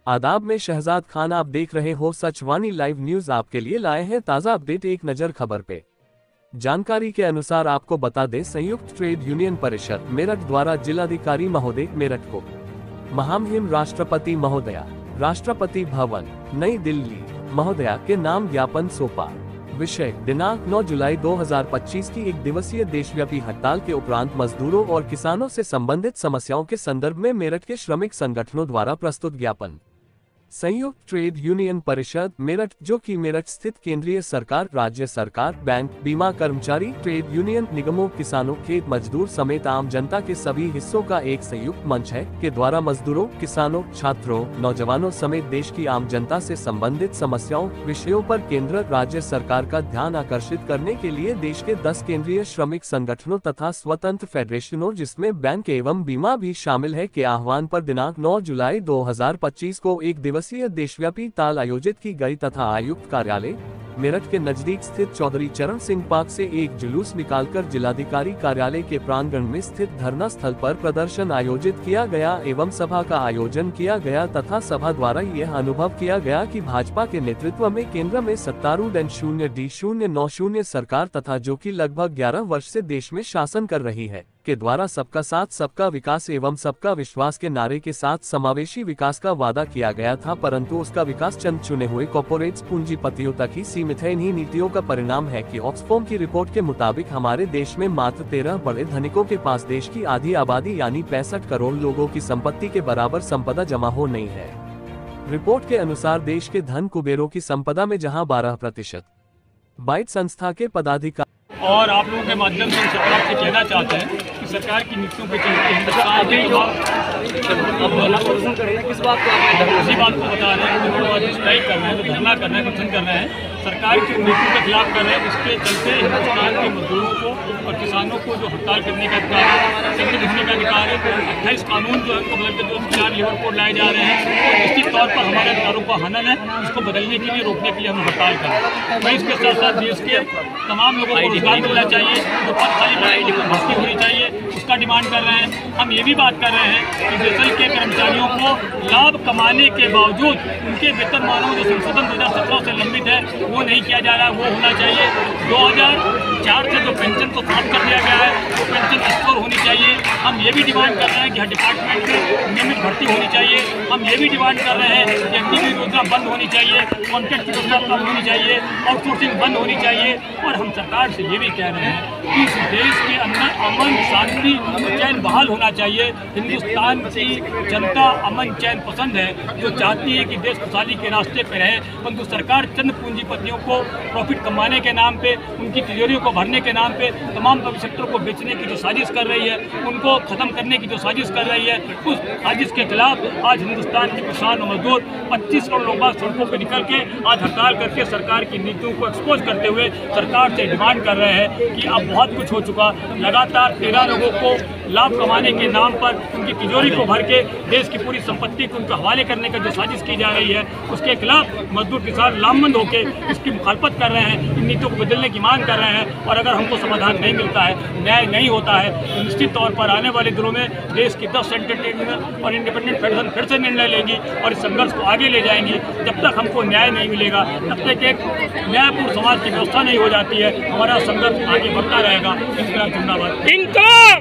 आदाब में शहजाद खान, आप देख रहे हो सचवानी लाइव न्यूज। आपके लिए लाए हैं ताज़ा अपडेट। एक नज़र खबर पे। जानकारी के अनुसार आपको बता दें, संयुक्त ट्रेड यूनियन परिषद मेरठ द्वारा जिलाधिकारी महोदय मेरठ को महामहिम राष्ट्रपति महोदया, राष्ट्रपति भवन नई दिल्ली महोदया के नाम ज्ञापन सौंपा। विषय: दिनांक 9 जुलाई 2025 की एक दिवसीय देशव्यापी हड़ताल के उपरांत मजदूरों और किसानों से संबंधित समस्याओं के संदर्भ में मेरठ के श्रमिक संगठनों द्वारा प्रस्तुत ज्ञापन। संयुक्त ट्रेड यूनियन परिषद मेरठ, जो कि मेरठ स्थित केंद्रीय सरकार, राज्य सरकार, बैंक, बीमा कर्मचारी, ट्रेड यूनियन, निगमों, किसानों, खेत मजदूर समेत आम जनता के सभी हिस्सों का एक संयुक्त मंच है, के द्वारा मजदूरों, किसानों, छात्रों, नौजवानों समेत देश की आम जनता से संबंधित समस्याओं, विषयों पर केंद्र राज्य सरकार का ध्यान आकर्षित करने के लिए देश के 10 केंद्रीय श्रमिक संगठनों तथा स्वतंत्र फेडरेशनों, जिसमें बैंक एवं बीमा भी शामिल है, के आह्वान पर दिनांक 9 जुलाई 2025 को एक दिवसीय देशव्यापी ताल आयोजित की गई तथा आयुक्त कार्यालय मेरठ के नजदीक स्थित चौधरी चरण सिंह पार्क से एक जुलूस निकालकर जिलाधिकारी कार्यालय के प्रांगण में स्थित धरना स्थल पर प्रदर्शन आयोजित किया गया एवं सभा का आयोजन किया गया तथा सभा द्वारा यह अनुभव किया गया कि भाजपा के नेतृत्व में केंद्र में सत्तारूढ़ N0D090 सरकार तथा जो कि लगभग 11 वर्ष से देश में शासन कर रही है, के द्वारा सबका साथ सबका विकास एवं सबका विश्वास के नारे के साथ समावेशी विकास का वादा किया गया था, परंतु उसका विकास चंद चुने हुए कॉर्पोरेट्स पूंजीपतियों तक ही सीमित है। इन्हीं नीतियों का परिणाम है कि ऑक्सफोम की रिपोर्ट के मुताबिक हमारे देश में मात्र 13 बड़े धनिकों के पास देश की आधी आबादी यानी 65 करोड़ लोगों की संपत्ति के बराबर संपदा जमा हो नहीं है। रिपोर्ट के अनुसार देश के धन कुबेरों की संपदा में जहां 12% बाइट संस्था के पदाधिकारी और आप लोगों के माध्यम से सरकार से कहना चाहते हैं कि सरकार की नीतियों के चलते हिंदुस्तान किस बात को इसी बात को बता रहे हैं कि स्ट्राइक कर रहे हैं, धरना कर रहे हैं, प्रदर्शन कर रहे हैं, सरकार की नीतियों के खिलाफ कर रहे हैं। इसके चलते हिंदुस्तान के मजदूरों को और किसानों को जो हड़ताल करने का अधिकार है, संगठित होने का अधिकार है, 28 कानून जो है उनको बदल के 204 लेबर कोड लाए जा रहे हैं, निश्चित तौर पर हमारे अधिकारों का हनन है। इसको बदलने के लिए, रोकने के लिए हम हड़ताल कर रहे हैं। मैं इसके साथ साथ देश के तमाम लोगों को रोजगार मिलना चाहिए, जो पदचारी भर्ती होनी चाहिए, उसका डिमांड कर रहे हैं। हम ये भी बात कर रहे हैं कि बेसल के कर्मचारियों को लाभ कमाने के बावजूद उनके वेतनमानों जो संशोधन 2017 से लंबित है वो नहीं किया जा रहा है, वो होना चाहिए। 2004 से जो पेंशन को समाप्त कर दिया गया है वो पेंशन स्टोर होनी चाहिए। हम ये भी डिमांड कर रहे हैं कि हर डिपार्टमेंट में नियमित भर्ती होनी चाहिए। हम ये भी डिमांड कर रहे हैं कि एनटीपी योजना बंद होनी चाहिए, कॉन्ट्रैक्ट की योजना कम होनी चाहिए, आउटसोर्सिंग बंद होनी चाहिए। और हम सरकार से ये भी कह रहे हैं कि इस देश के अंदर अमन, शांति, चैन बहाल होना चाहिए। हिंदुस्तान की जनता अमन चैन पसंद है, जो चाहती है कि देश खुशहाली के रास्ते पर रहे, परंतु सरकार चंद पूंजीपतियों को प्रॉफिट कमाने के नाम पे, उनकी तिजोरियों को भरने के नाम पे, तमाम पब्लिक सेक्टर को बेचने की जो साजिश कर रही है, उनको खत्म करने की जो साजिश कर रही है, उस साजिश के खिलाफ आज हिंदुस्तान के किसान और मजदूर 25 करोड़ लोग सड़कों पर निकल के आज हड़ताल करके सरकार की नीतियों को एक्सपोज करते हुए सरकार से डिमांड कर रहे हैं कि अब बहुत कुछ हो चुका। लगातार 13 लोगों को लाभ कमाने के नाम पर उनकी तिजोरी को भर के देश की पूरी संपत्ति को उनके हवाले करने का जो साजिश की जा रही है, उसके खिलाफ मजदूर किसान लामबंद होकर इसकी मुखालफत कर रहे हैं, इन नीतियों को बदलने की मांग कर रहे हैं। और अगर हमको समाधान नहीं मिलता है, न्याय नहीं होता है, तो निश्चित तौर पर आने वाले दिनों में देश की 10 सेंट्रल ट्रिब्यूनल और इंडिपेंडेंट फेडरेशन फिर से निर्णय लेंगी और इस संघर्ष को आगे ले जाएंगी। जब तक हमको न्याय नहीं मिलेगा, तब तक एक न्यायपूर्ण समाज की व्यवस्था नहीं हो जाती है, हमारा संघर्ष आगे बढ़ता रहेगा। इंकलाब जिंदाबाद।